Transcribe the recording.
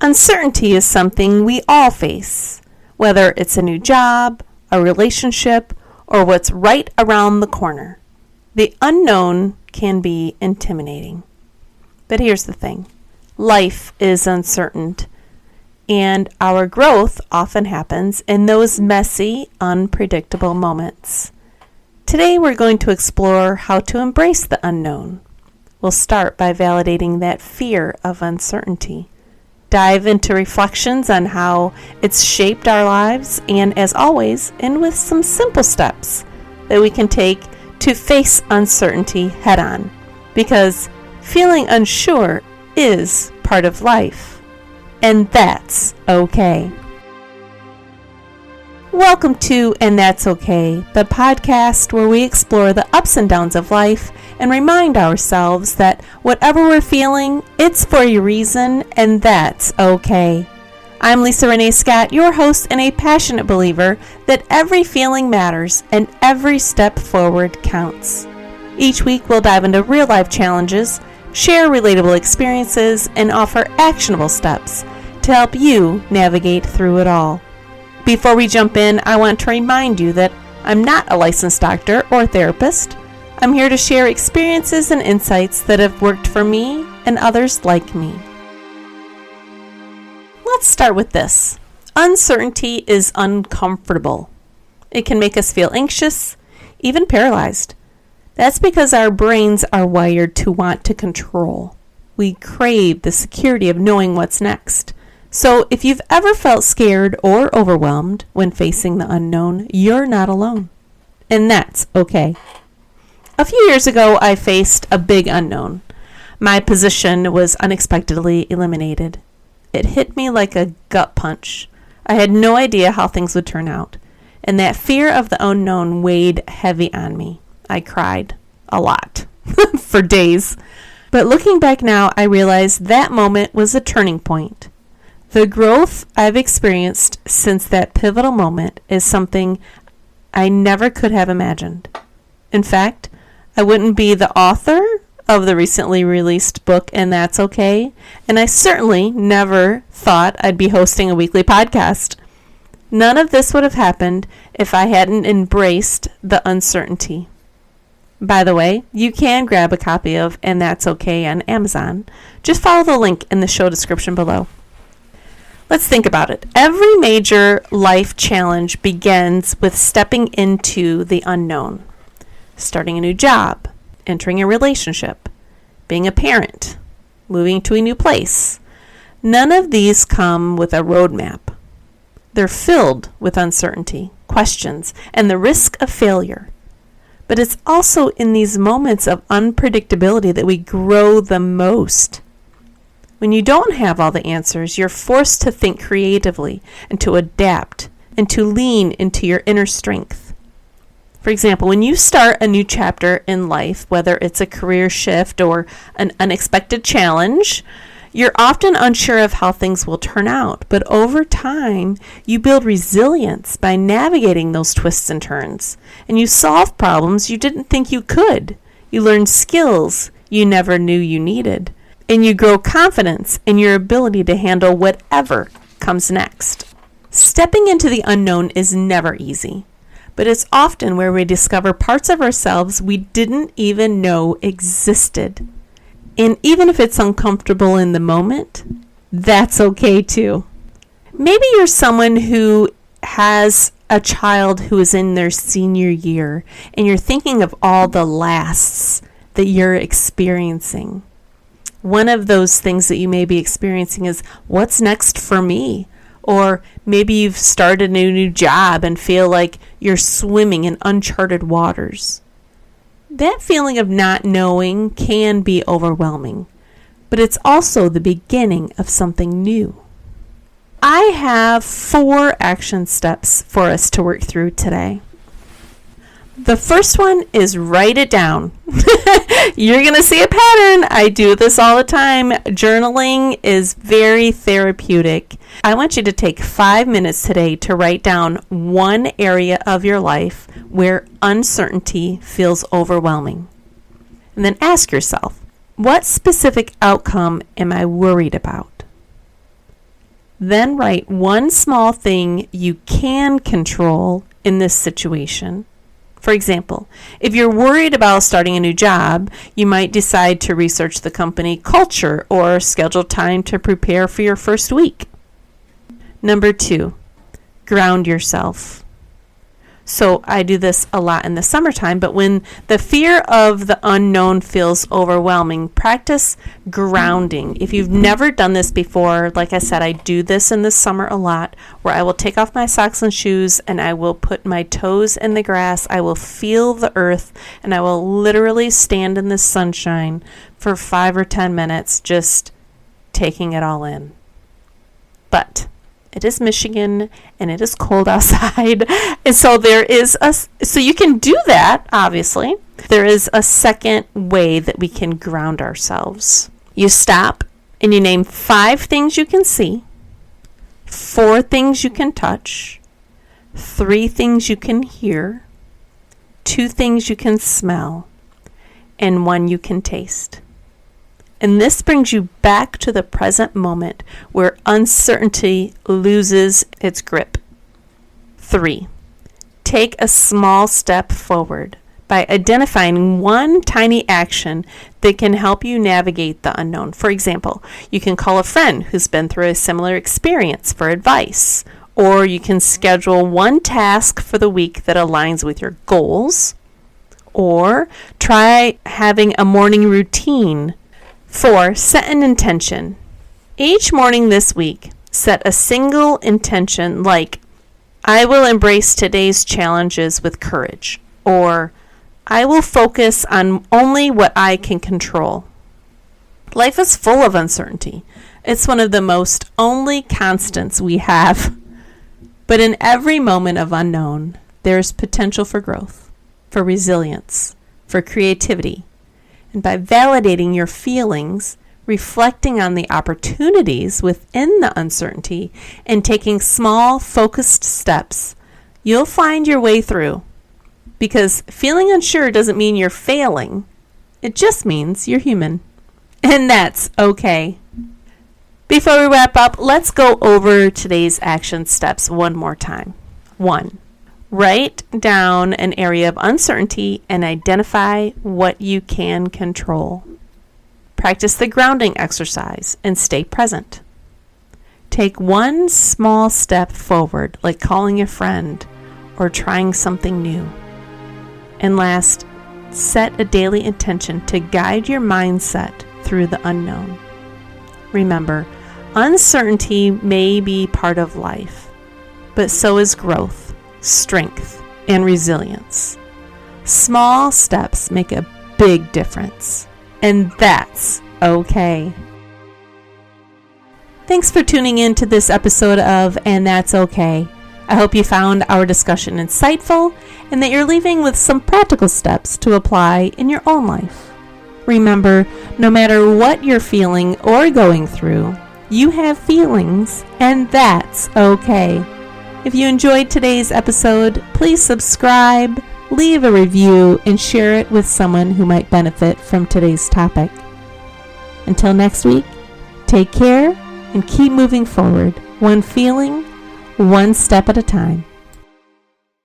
Uncertainty is something we all face, whether it's a new job, a relationship, or what's right around the corner. The unknown can be intimidating. But here's the thing. Life is uncertain, and our growth often happens in those messy, unpredictable moments. Today we're going to explore how to embrace the unknown. We'll start by validating that fear of uncertainty. Dive into reflections on how it's shaped our lives, and as always, end with some simple steps that we can take to face uncertainty head on. Because feeling unsure is part of life, and that's okay. Welcome to And That's Okay, the podcast where we explore the ups and downs of life and remind ourselves that whatever we're feeling, it's for a reason, and that's okay. I'm Lisa Renee Scott, your host and a passionate believer that every feeling matters and every step forward counts. Each week we'll dive into real-life challenges, share relatable experiences, and offer actionable steps to help you navigate through it all. Before we jump in, I want to remind you that I'm not a licensed doctor or therapist. I'm here to share experiences and insights that have worked for me and others like me. Let's start with this. Uncertainty is uncomfortable. It can make us feel anxious, even paralyzed. That's because our brains are wired to want to control. We crave the security of knowing what's next. So if you've ever felt scared or overwhelmed when facing the unknown, you're not alone. And that's okay. A few years ago, I faced a big unknown. My position was unexpectedly eliminated. It hit me like a gut punch. I had no idea how things would turn out, and that fear of the unknown weighed heavy on me. I cried a lot for days. But looking back now, I realized that moment was a turning point. The growth I've experienced since that pivotal moment is something I never could have imagined. In fact, I wouldn't be the author of the recently released book, And That's Okay, and I certainly never thought I'd be hosting a weekly podcast. None of this would have happened if I hadn't embraced the uncertainty. By the way, you can grab a copy of And That's Okay on Amazon. Just follow the link in the show description below. Let's think about it. Every major life challenge begins with stepping into the unknown. Starting a new job, entering a relationship, being a parent, moving to a new place. None of these come with a roadmap. They're filled with uncertainty, questions, and the risk of failure. But it's also in these moments of unpredictability that we grow the most. When you don't have all the answers, you're forced to think creatively and to adapt and to lean into your inner strength. For example, when you start a new chapter in life, whether it's a career shift or an unexpected challenge, you're often unsure of how things will turn out. But over time, you build resilience by navigating those twists and turns. And you solve problems you didn't think you could. You learn skills you never knew you needed. And you grow confidence in your ability to handle whatever comes next. Stepping into the unknown is never easy, but it's often where we discover parts of ourselves we didn't even know existed. And even if it's uncomfortable in the moment, that's okay too. Maybe you're someone who has a child who is in their senior year, and you're thinking of all the lasts that you're experiencing. One of those things that you may be experiencing is, what's next for me? Or maybe you've started a new job and feel like you're swimming in uncharted waters. That feeling of not knowing can be overwhelming, but it's also the beginning of something new. I have 4 action steps for us to work through today. The first one is write it down. You're going to see a pattern. I do this all the time. Journaling is very therapeutic. I want you to take 5 minutes today to write down one area of your life where uncertainty feels overwhelming. And then ask yourself, what specific outcome am I worried about? Then write one small thing you can control in this situation. For example, if you're worried about starting a new job, you might decide to research the company culture or schedule time to prepare for your first week. Number 2, ground yourself. So I do this a lot in the summertime, but when the fear of the unknown feels overwhelming, practice grounding. If you've never done this before, like I said, I do this in the summer a lot, where I will take off my socks and shoes and I will put my toes in the grass, I will feel the earth, and I will literally stand in the sunshine for 5 or 10 minutes just taking it all in. But it is Michigan and it is cold outside. And so so you can do that, obviously. There is a second way that we can ground ourselves. You stop and you name 5 things you can see, 4 things you can touch, 3 things you can hear, 2 things you can smell, and 1 you can taste. And this brings you back to the present moment where uncertainty loses its grip. 3, take a small step forward by identifying one tiny action that can help you navigate the unknown. For example, you can call a friend who's been through a similar experience for advice, or you can schedule one task for the week that aligns with your goals, or try having a morning routine. 4, set an intention. Each morning this week, set a single intention like, I will embrace today's challenges with courage, or I will focus on only what I can control. Life is full of uncertainty. It's one of the most only constants we have. But in every moment of unknown, there's potential for growth, for resilience, for creativity. And by validating your feelings, reflecting on the opportunities within the uncertainty, and taking small, focused steps, you'll find your way through. Because feeling unsure doesn't mean you're failing. It just means you're human. And that's okay. Before we wrap up, let's go over today's action steps one more time. 1. Write down an area of uncertainty and identify what you can control. Practice the grounding exercise and stay present. Take one small step forward, like calling a friend or trying something new. And last, set a daily intention to guide your mindset through the unknown. Remember, uncertainty may be part of life, but so is growth, strength, and resilience. Small steps make a big difference, and that's okay. Thanks for tuning in to this episode of And That's Okay. I hope you found our discussion insightful and that you're leaving with some practical steps to apply in your own life. Remember, no matter what you're feeling or going through, you have feelings, and that's okay. If you enjoyed today's episode, please subscribe, leave a review, and share it with someone who might benefit from today's topic. Until next week, take care and keep moving forward, one feeling, one step at a time.